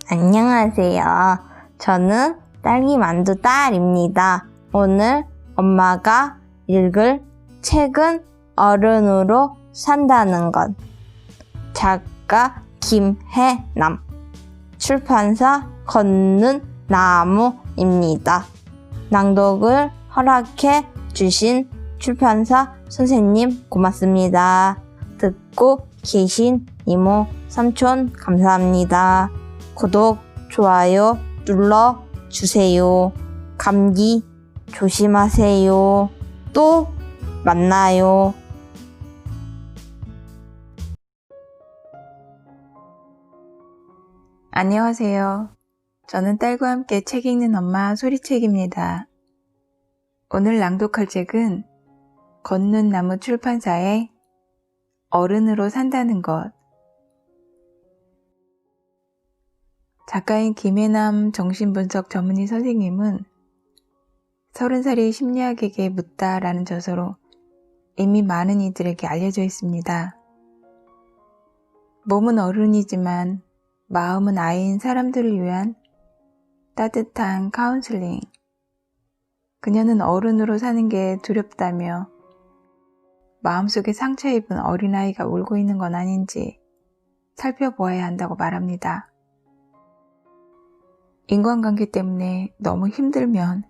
안녕하세요. 저는 딸기만두 딸입니다. 오늘 엄마가 읽을 책은 어른으로 산다는 것. 작가 김혜남. 출판사 걷는 나무입니다. 낭독을 허락해 주신 출판사 선생님 고맙습니다. 듣고 계신 이모, 삼촌 감사합니다. 구독, 좋아요 눌러주세요. 감기 조심하세요. 또 만나요. 안녕하세요. 저는 딸과 함께 책 읽는 엄마 소리책입니다. 오늘 낭독할 책은 걷는 나무 출판사의 어른으로 산다는 것. 작가인 김혜남 정신분석 전문의 선생님은 30살의 심리학에게 묻다라는 저서로 이미 많은 이들에게 알려져 있습니다. 몸은 어른이지만 마음은 아이인 사람들을 위한 따뜻한 카운슬링. 그녀는 어른으로 사는 게 두렵다며 마음속에 상처 입은 어린아이가 울고 있는 건 아닌지 살펴보아야 한다고 말합니다. 인간관계 때문에 너무 힘들면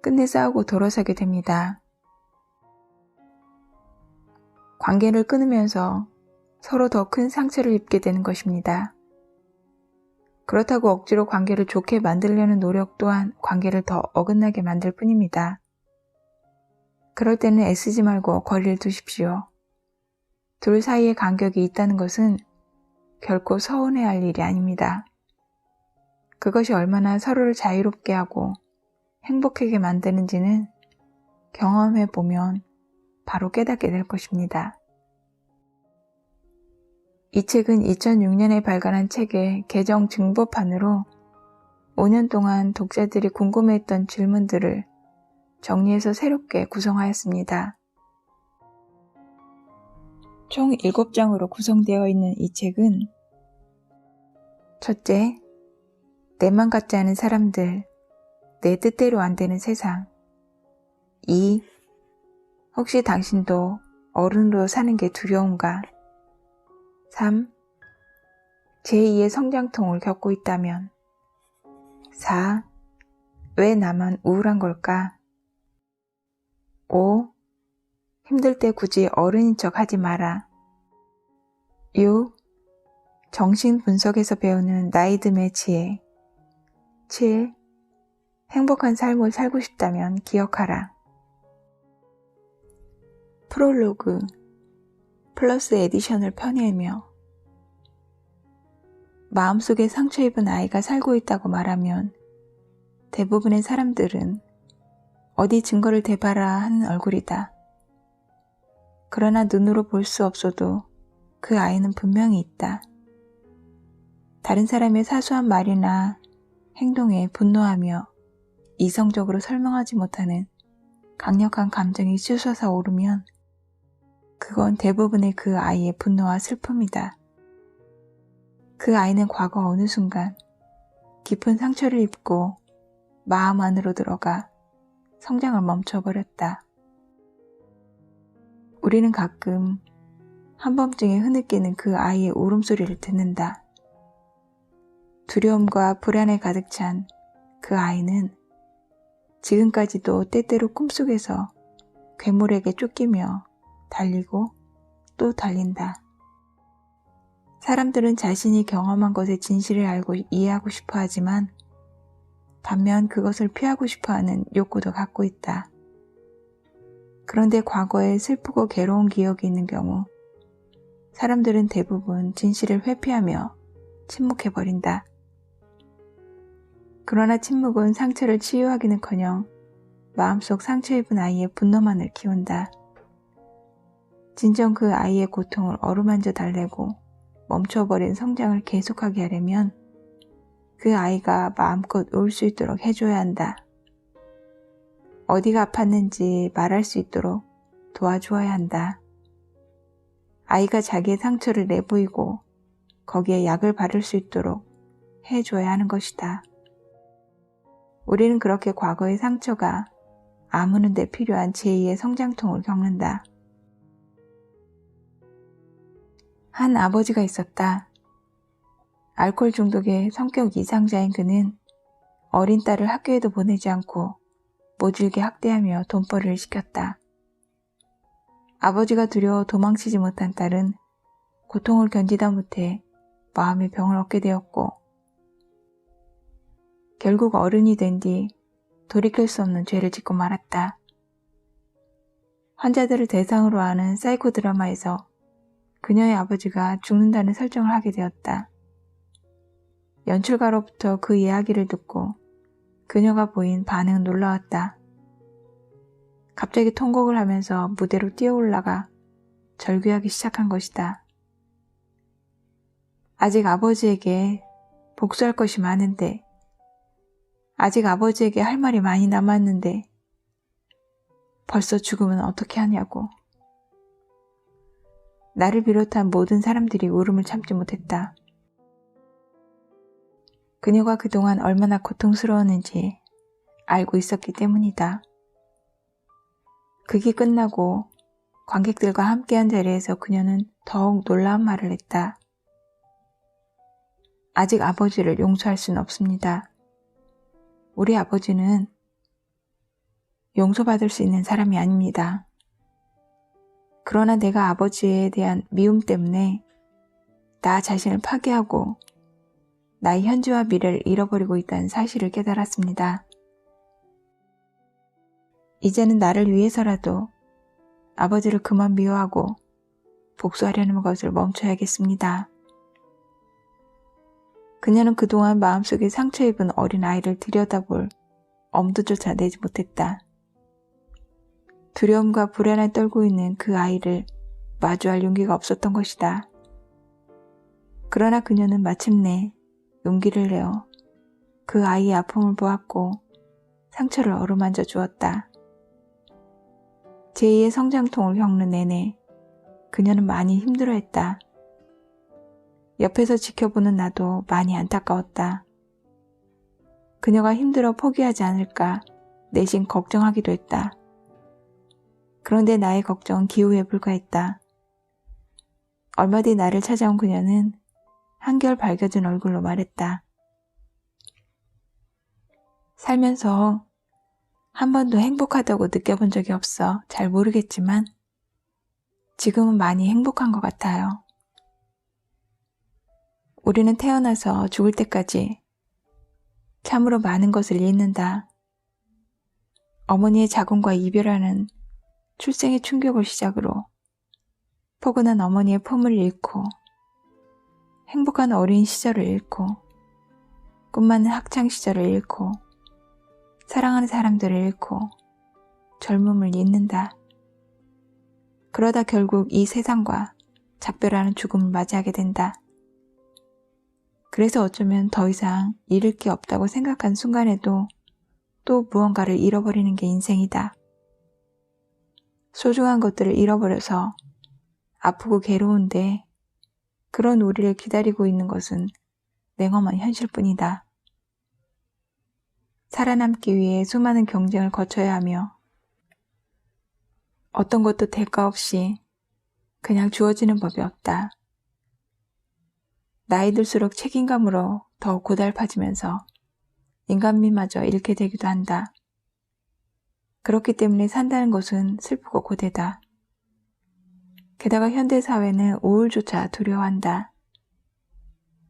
끝내 싸우고 돌아서게 됩니다. 관계를 끊으면서 서로 더 큰 상처를 입게 되는 것입니다. 그렇다고 억지로 관계를 좋게 만들려는 노력 또한 관계를 더 어긋나게 만들 뿐입니다. 그럴 때는 애쓰지 말고 거리를 두십시오. 둘 사이에 간격이 있다는 것은 결코 서운해할 일이 아닙니다. 그것이 얼마나 서로를 자유롭게 하고 행복하게 만드는지는 경험해 보면 바로 깨닫게 될 것입니다. 이 책은 2006년에 발간한 책의 개정 증보판으로 5년 동안 독자들이 궁금해했던 질문들을 정리해서 새롭게 구성하였습니다. 총 7장으로 구성되어 있는 이 책은 첫째, 내맘 같지 않은 사람들, 내 뜻대로 안 되는 세상. 2. 혹시 당신도 어른으로 사는 게 두려운가? 3. 제2의 성장통을 겪고 있다면. 4. 왜 나만 우울한 걸까? 5. 힘들 때 굳이 어른인 척 하지 마라. 6. 정신분석에서 배우는 나이듦의 지혜. 7. 행복한 삶을 살고 싶다면 기억하라. 프롤로그 플러스 에디션을 펴내며 마음속에 상처 입은 아이가 살고 있다고 말하면 대부분의 사람들은 어디 증거를 대봐라 하는 얼굴이다. 그러나 눈으로 볼 수 없어도 그 아이는 분명히 있다. 다른 사람의 사소한 말이나 행동에 분노하며 이성적으로 설명하지 못하는 강력한 감정이 솟아서 오르면 그건 대부분의 그 아이의 분노와 슬픔이다. 그 아이는 과거 어느 순간 깊은 상처를 입고 마음 안으로 들어가 성장을 멈춰버렸다. 우리는 가끔 한밤중에 흐느끼는 그 아이의 울음소리를 듣는다. 두려움과 불안에 가득 찬 그 아이는 지금까지도 때때로 꿈속에서 괴물에게 쫓기며 달리고 또 달린다. 사람들은 자신이 경험한 것의 진실을 알고 이해하고 싶어 하지만 반면 그것을 피하고 싶어 하는 욕구도 갖고 있다. 그런데 과거에 슬프고 괴로운 기억이 있는 경우 사람들은 대부분 진실을 회피하며 침묵해버린다. 그러나 침묵은 상처를 치유하기는커녕 마음속 상처 입은 아이의 분노만을 키운다. 진정 그 아이의 고통을 어루만져 달래고 멈춰버린 성장을 계속하게 하려면 그 아이가 마음껏 울 수 있도록 해줘야 한다. 어디가 아팠는지 말할 수 있도록 도와주어야 한다. 아이가 자기의 상처를 내보이고 거기에 약을 바를 수 있도록 해줘야 하는 것이다. 우리는 그렇게 과거의 상처가 아무는 데 필요한 제2의 성장통을 겪는다. 한 아버지가 있었다. 알코올 중독의 성격 이상자인 그는 어린 딸을 학교에도 보내지 않고 모질게 학대하며 돈벌이를 시켰다. 아버지가 두려워 도망치지 못한 딸은 고통을 견디다 못해 마음의 병을 얻게 되었고 결국 어른이 된 뒤 돌이킬 수 없는 죄를 짓고 말았다. 환자들을 대상으로 하는 사이코 드라마에서 그녀의 아버지가 죽는다는 설정을 하게 되었다. 연출가로부터 그 이야기를 듣고 그녀가 보인 반응은 놀라웠다. 갑자기 통곡을 하면서 무대로 뛰어올라가 절규하기 시작한 것이다. 아직 아버지에게 복수할 것이 많은데, 아직 아버지에게 할 말이 많이 남았는데 벌써 죽으면 어떻게 하냐고. 나를 비롯한 모든 사람들이 울음을 참지 못했다. 그녀가 그동안 얼마나 고통스러웠는지 알고 있었기 때문이다. 극이 끝나고 관객들과 함께한 자리에서 그녀는 더욱 놀라운 말을 했다. 아직 아버지를 용서할 수는 없습니다. 우리 아버지는 용서받을 수 있는 사람이 아닙니다. 그러나 내가 아버지에 대한 미움 때문에 나 자신을 파괴하고 나의 현재와 미래를 잃어버리고 있다는 사실을 깨달았습니다. 이제는 나를 위해서라도 아버지를 그만 미워하고 복수하려는 것을 멈춰야겠습니다. 그녀는 그동안 마음속에 상처 입은 어린아이를 들여다볼 엄두조차 내지 못했다. 두려움과 불안에 떨고 있는 그 아이를 마주할 용기가 없었던 것이다. 그러나 그녀는 마침내 용기를 내어 그 아이의 아픔을 보았고 상처를 어루만져 주었다. 제2의 성장통을 겪는 내내 그녀는 많이 힘들어했다. 옆에서 지켜보는 나도 많이 안타까웠다. 그녀가 힘들어 포기하지 않을까 내심 걱정하기도 했다. 그런데 나의 걱정은 기우에 불과했다. 얼마 뒤 나를 찾아온 그녀는 한결 밝아진 얼굴로 말했다. 살면서 한 번도 행복하다고 느껴본 적이 없어 잘 모르겠지만 지금은 많이 행복한 것 같아요. 우리는 태어나서 죽을 때까지 참으로 많은 것을 잃는다. 어머니의 자궁과 이별하는 출생의 충격을 시작으로 포근한 어머니의 품을 잃고 행복한 어린 시절을 잃고 꿈 많은 학창 시절을 잃고 사랑하는 사람들을 잃고 젊음을 잃는다. 그러다 결국 이 세상과 작별하는 죽음을 맞이하게 된다. 그래서 어쩌면 더 이상 잃을 게 없다고 생각한 순간에도 또 무언가를 잃어버리는 게 인생이다. 소중한 것들을 잃어버려서 아프고 괴로운데 그런 우리를 기다리고 있는 것은 냉엄한 현실뿐이다. 살아남기 위해 수많은 경쟁을 거쳐야 하며 어떤 것도 대가 없이 그냥 주어지는 법이 없다. 나이 들수록 책임감으로 더 고달파지면서 인간미마저 잃게 되기도 한다. 그렇기 때문에 산다는 것은 슬프고 고되다. 게다가 현대사회는 우울조차 두려워한다.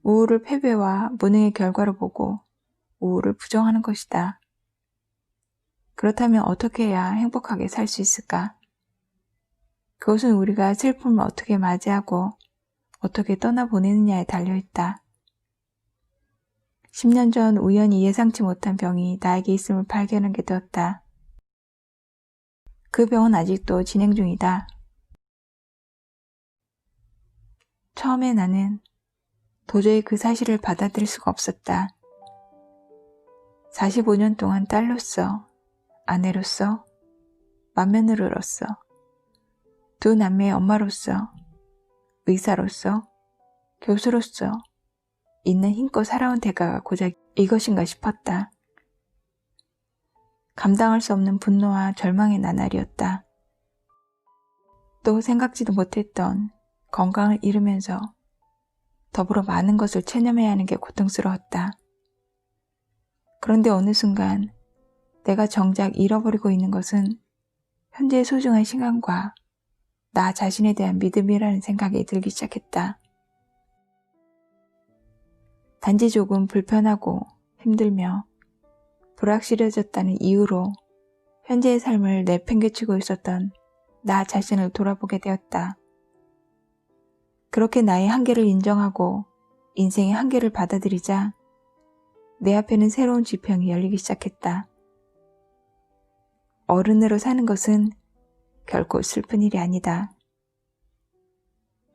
우울을 패배와 무능의 결과로 보고 우울을 부정하는 것이다. 그렇다면 어떻게 해야 행복하게 살 수 있을까? 그것은 우리가 슬픔을 어떻게 맞이하고 어떻게 떠나보내느냐에 달려있다. 10년 전 우연히 예상치 못한 병이 나에게 있음을 발견하게 되었다. 그 병은 아직도 진행 중이다. 처음에 나는 도저히 그 사실을 받아들일 수가 없었다. 45년 동안 딸로서, 아내로서, 맏며느리로서, 두 남매의 엄마로서, 의사로서, 교수로서, 있는 힘껏 살아온 대가가 고작 이것인가 싶었다. 감당할 수 없는 분노와 절망의 나날이었다. 또 생각지도 못했던 건강을 잃으면서 더불어 많은 것을 체념해야 하는 게 고통스러웠다. 그런데 어느 순간 내가 정작 잃어버리고 있는 것은 현재의 소중한 시간과 나 자신에 대한 믿음이라는 생각이 들기 시작했다. 단지 조금 불편하고 힘들며 불확실해졌다는 이유로 현재의 삶을 내팽개치고 있었던 나 자신을 돌아보게 되었다. 그렇게 나의 한계를 인정하고 인생의 한계를 받아들이자 내 앞에는 새로운 지평이 열리기 시작했다. 어른으로 사는 것은 결코 슬픈 일이 아니다.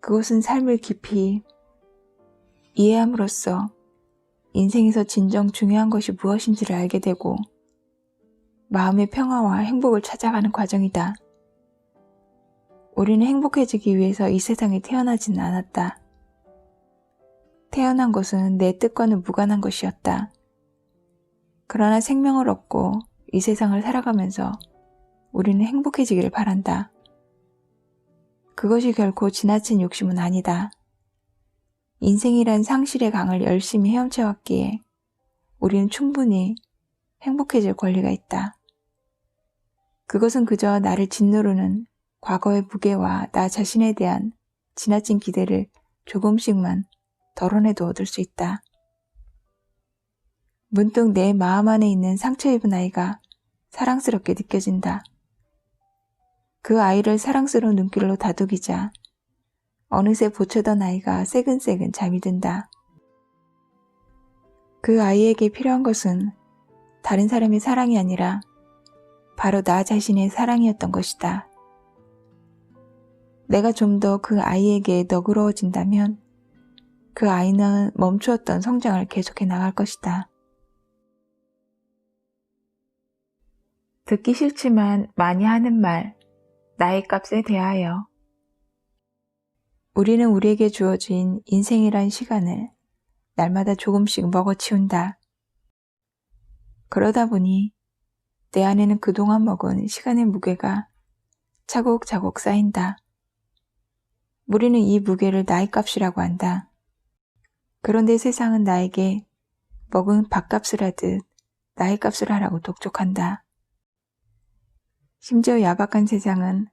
그것은 삶을 깊이 이해함으로써 인생에서 진정 중요한 것이 무엇인지를 알게 되고 마음의 평화와 행복을 찾아가는 과정이다. 우리는 행복해지기 위해서 이 세상에 태어나지는 않았다. 태어난 것은 내 뜻과는 무관한 것이었다. 그러나 생명을 얻고 이 세상을 살아가면서 우리는 행복해지기를 바란다. 그것이 결코 지나친 욕심은 아니다. 인생이란 상실의 강을 열심히 헤엄쳐왔기에 우리는 충분히 행복해질 권리가 있다. 그것은 그저 나를 짓누르는 과거의 무게와 나 자신에 대한 지나친 기대를 조금씩만 덜어내도 얻을 수 있다. 문득 내 마음 안에 있는 상처 입은 아이가 사랑스럽게 느껴진다. 그 아이를 사랑스러운 눈길로 다독이자 어느새 보채던 아이가 새근새근 잠이 든다. 그 아이에게 필요한 것은 다른 사람의 사랑이 아니라 바로 나 자신의 사랑이었던 것이다. 내가 좀 더 그 아이에게 너그러워진다면 그 아이는 멈추었던 성장을 계속해 나갈 것이다. 듣기 싫지만 많이 하는 말, 나의 값에 대하여. 우리는 우리에게 주어진 인생이란 시간을 날마다 조금씩 먹어치운다. 그러다 보니 내 안에는 그동안 먹은 시간의 무게가 차곡차곡 쌓인다. 우리는 이 무게를 나의 값이라고 한다. 그런데 세상은 나에게 먹은 밥값을 하듯 나의 값을 하라고 독촉한다. 심지어 야박한 세상은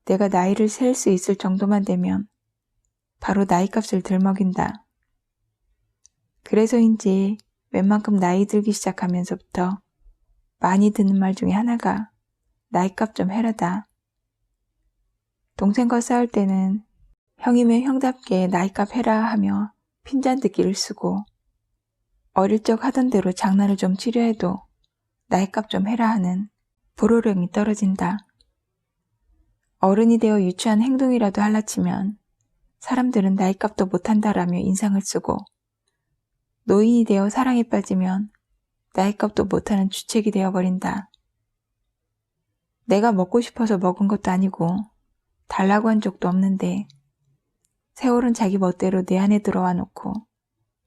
내가 나이를 셀 수 있을 정도만 되면 바로 나이 값을 들먹인다. 그래서인지 웬만큼 나이 들기 시작하면서부터 많이 듣는 말 중에 하나가 나이 값 좀 해라다. 동생과 싸울 때는 형이면 형답게 나이 값 해라 하며 핀잔듣기를 쓰고 어릴 적 하던 대로 장난을 좀 치려 해도 나이 값 좀 해라 하는 불호령이 떨어진다. 어른이 되어 유치한 행동이라도 할라치면 사람들은 나이 값도 못한다라며 인상을 쓰고 노인이 되어 사랑에 빠지면 나이 값도 못하는 주책이 되어버린다. 내가 먹고 싶어서 먹은 것도 아니고 달라고 한 적도 없는데 세월은 자기 멋대로 내 안에 들어와 놓고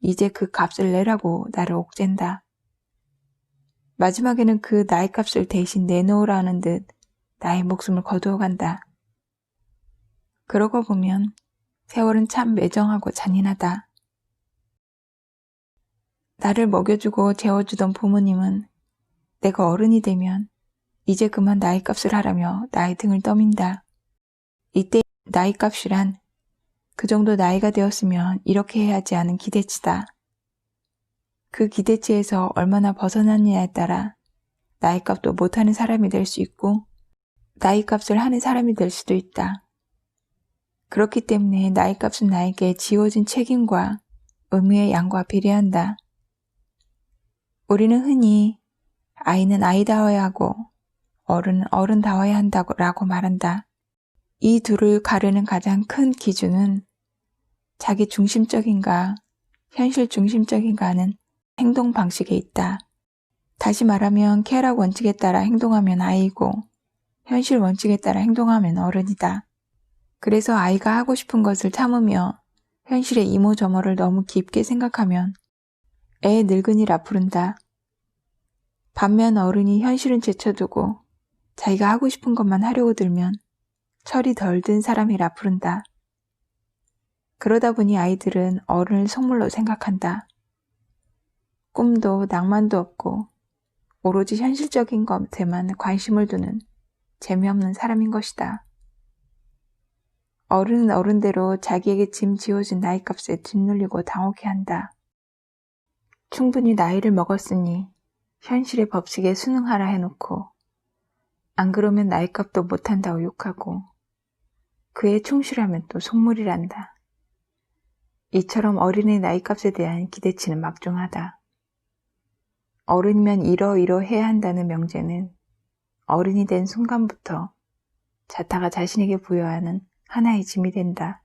이제 그 값을 내라고 나를 옥죄인다. 마지막에는 그 나이 값을 대신 내놓으라는 듯 나의 목숨을 거두어간다. 그러고 보면 세월은 참 매정하고 잔인하다. 나를 먹여주고 재워주던 부모님은 내가 어른이 되면 이제 그만 나이 값을 하라며 나의 등을 떠민다. 이때 나이 값이란 그 정도 나이가 되었으면 이렇게 해야지 하는 기대치다. 그 기대치에서 얼마나 벗어났느냐에 따라 나이 값도 못하는 사람이 될 수 있고 나이 값을 하는 사람이 될 수도 있다. 그렇기 때문에 나이 값은 나에게 지워진 책임과 의무의 양과 비례한다. 우리는 흔히 아이는 아이다워야 하고 어른은 어른다워야 한다고 말한다. 이 둘을 가르는 가장 큰 기준은 자기 중심적인가 현실 중심적인가 하는 행동 방식에 있다. 다시 말하면 쾌락 원칙에 따라 행동하면 아이고 현실 원칙에 따라 행동하면 어른이다. 그래서 아이가 하고 싶은 것을 참으며 현실의 이모저모를 너무 깊게 생각하면 애 늙은이라 부른다. 반면 어른이 현실은 제쳐두고 자기가 하고 싶은 것만 하려고 들면 철이 덜 든 사람이라 부른다. 그러다 보니 아이들은 어른을 속물로 생각한다. 꿈도 낭만도 없고 오로지 현실적인 것에만 관심을 두는 재미없는 사람인 것이다. 어른은 어른대로 자기에게 짐 지어준 나이값에 짓눌리고 당혹해한다. 충분히 나이를 먹었으니 현실의 법칙에 순응하라 해놓고 안 그러면 나이값도 못한다고 욕하고 그에 충실하면 또 속물이란다. 이처럼 어린의 나이값에 대한 기대치는 막중하다. 어른이면 이러이러해야 한다는 명제는 어른이 된 순간부터 자타가 자신에게 부여하는 하나의 짐이 된다.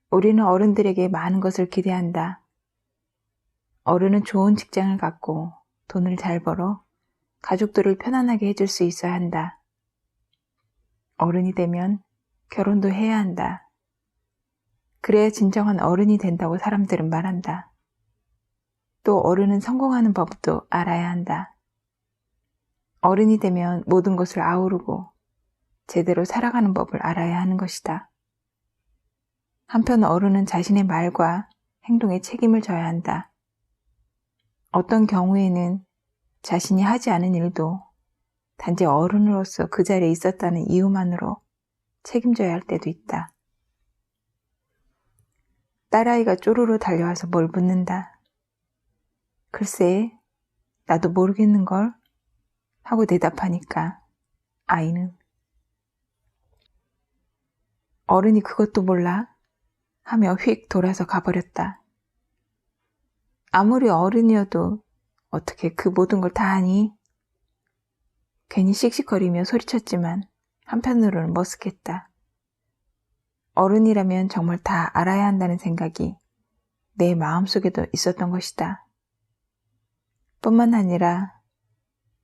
우리는 어른들에게 많은 것을 기대한다. 어른은 좋은 직장을 갖고 돈을 잘 벌어 가족들을 편안하게 해줄 수 있어야 한다. 어른이 되면 결혼도 해야 한다. 그래야 진정한 어른이 된다고 사람들은 말한다. 또 어른은 성공하는 법도 알아야 한다. 어른이 되면 모든 것을 아우르고 제대로 살아가는 법을 알아야 하는 것이다. 한편 어른은 자신의 말과 행동에 책임을 져야 한다. 어떤 경우에는 자신이 하지 않은 일도 단지 어른으로서 그 자리에 있었다는 이유만으로 책임져야 할 때도 있다. 딸아이가 쪼르르 달려와서 뭘 묻는다. 글쎄, 나도 모르겠는걸 하고 대답하니까 아이는 어른이 그것도 몰라 하며 휙 돌아서 가버렸다. 아무리 어른이어도 어떻게 그 모든 걸 다 아니? 괜히 씩씩거리며 소리쳤지만 한편으로는 머쓱했다. 어른이라면 정말 다 알아야 한다는 생각이 내 마음속에도 있었던 것이다. 뿐만 아니라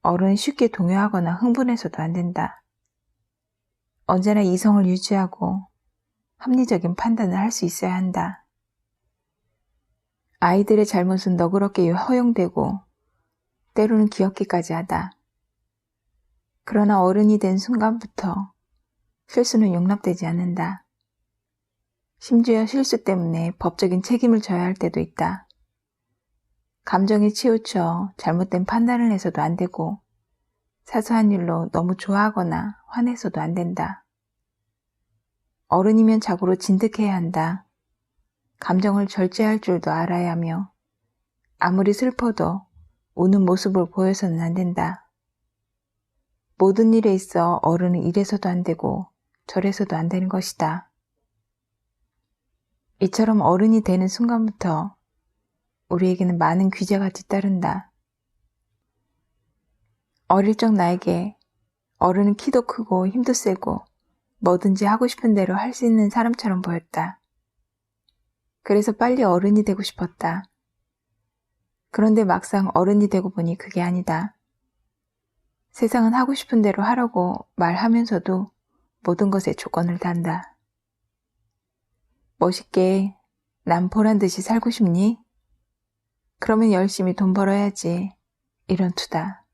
어른은 쉽게 동요하거나 흥분해서도 안 된다. 언제나 이성을 유지하고 합리적인 판단을 할 수 있어야 한다. 아이들의 잘못은 너그럽게 허용되고 때로는 귀엽기까지 하다. 그러나 어른이 된 순간부터 실수는 용납되지 않는다. 심지어 실수 때문에 법적인 책임을 져야 할 때도 있다. 감정에 치우쳐 잘못된 판단을 해서도 안 되고 사소한 일로 너무 좋아하거나 화내서도 안 된다. 어른이면 자고로 진득해야 한다. 감정을 절제할 줄도 알아야 하며 아무리 슬퍼도 우는 모습을 보여서는 안 된다. 모든 일에 있어 어른은 이래서도 안 되고 저래서도 안 되는 것이다. 이처럼 어른이 되는 순간부터 우리에게는 많은 규제가 뒤따른다. 어릴 적 나에게 어른은 키도 크고 힘도 세고 뭐든지 하고 싶은 대로 할 수 있는 사람처럼 보였다. 그래서 빨리 어른이 되고 싶었다. 그런데 막상 어른이 되고 보니 그게 아니다. 세상은 하고 싶은 대로 하라고 말하면서도 모든 것에 조건을 단다. 멋있게 남 보란 듯이 살고 싶니? 그러면 열심히 돈 벌어야지. 이런 투다.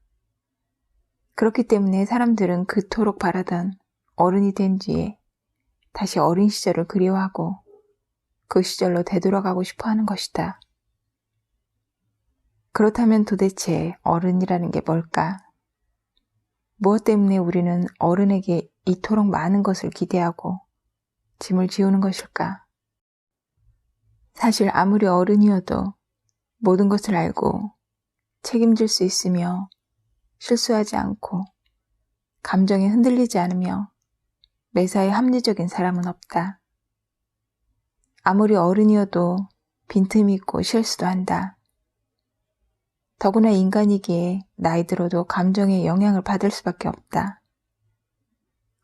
그렇기 때문에 사람들은 그토록 바라던 어른이 된 뒤에 다시 어린 시절을 그리워하고 그 시절로 되돌아가고 싶어 하는 것이다. 그렇다면 도대체 어른이라는 게 뭘까? 무엇 때문에 우리는 어른에게 이토록 많은 것을 기대하고 짐을 지우는 것일까? 사실 아무리 어른이어도 모든 것을 알고 책임질 수 있으며 실수하지 않고 감정에 흔들리지 않으며 매사에 합리적인 사람은 없다. 아무리 어른이어도 빈틈이 있고 실수도 한다. 더구나 인간이기에 나이 들어도 감정에 영향을 받을 수밖에 없다.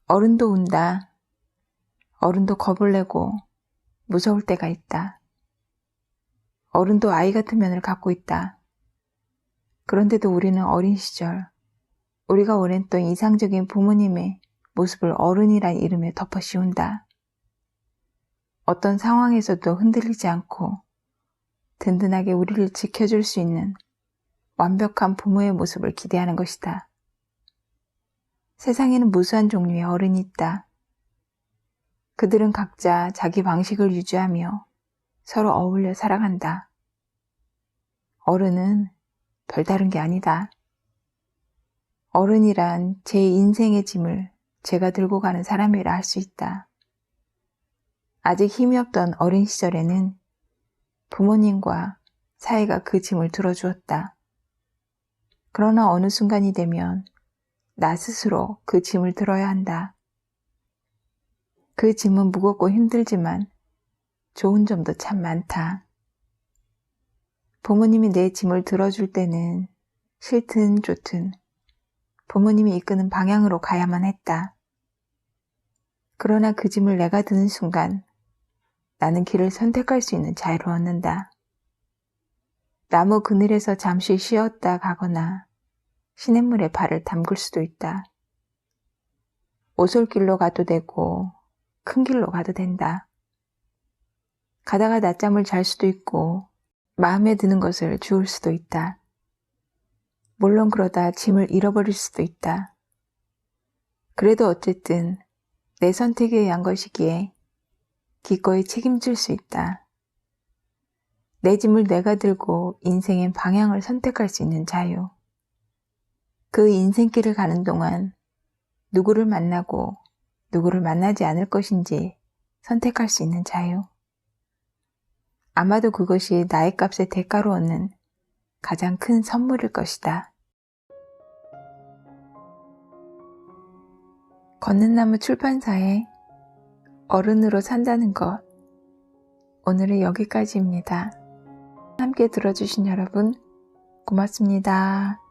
어른도 운다. 어른도 겁을 내고 무서울 때가 있다. 어른도 아이 같은 면을 갖고 있다. 그런데도 우리는 어린 시절 우리가 원했던 이상적인 부모님의 모습을 어른이란 이름에 덮어 씌운다. 어떤 상황에서도 흔들리지 않고 든든하게 우리를 지켜줄 수 있는 완벽한 부모의 모습을 기대하는 것이다. 세상에는 무수한 종류의 어른이 있다. 그들은 각자 자기 방식을 유지하며 서로 어울려 살아간다. 어른은 별다른 게 아니다. 어른이란 제 인생의 짐을 제가 들고 가는 사람이라 할 수 있다. 아직 힘이 없던 어린 시절에는 부모님과 사이가 그 짐을 들어주었다. 그러나 어느 순간이 되면 나 스스로 그 짐을 들어야 한다. 그 짐은 무겁고 힘들지만 좋은 점도 참 많다. 부모님이 내 짐을 들어줄 때는 싫든 좋든 부모님이 이끄는 방향으로 가야만 했다. 그러나 그 짐을 내가 드는 순간 나는 길을 선택할 수 있는 자유를 얻는다. 나무 그늘에서 잠시 쉬었다 가거나 시냇물에 발을 담글 수도 있다. 오솔길로 가도 되고 큰 길로 가도 된다. 가다가 낮잠을 잘 수도 있고 마음에 드는 것을 주울 수도 있다. 물론 그러다 짐을 잃어버릴 수도 있다. 그래도 어쨌든 내 선택에 의한 것이기에 기꺼이 책임질 수 있다. 내 짐을 내가 들고 인생의 방향을 선택할 수 있는 자유. 그 인생길을 가는 동안 누구를 만나고 누구를 만나지 않을 것인지 선택할 수 있는 자유. 아마도 그것이 나의 값의 대가로 얻는 가장 큰 선물일 것이다. 걷는 나무 출판사에 어른으로 산다는 것. 오늘은 여기까지입니다. 함께 들어주신 여러분 고맙습니다.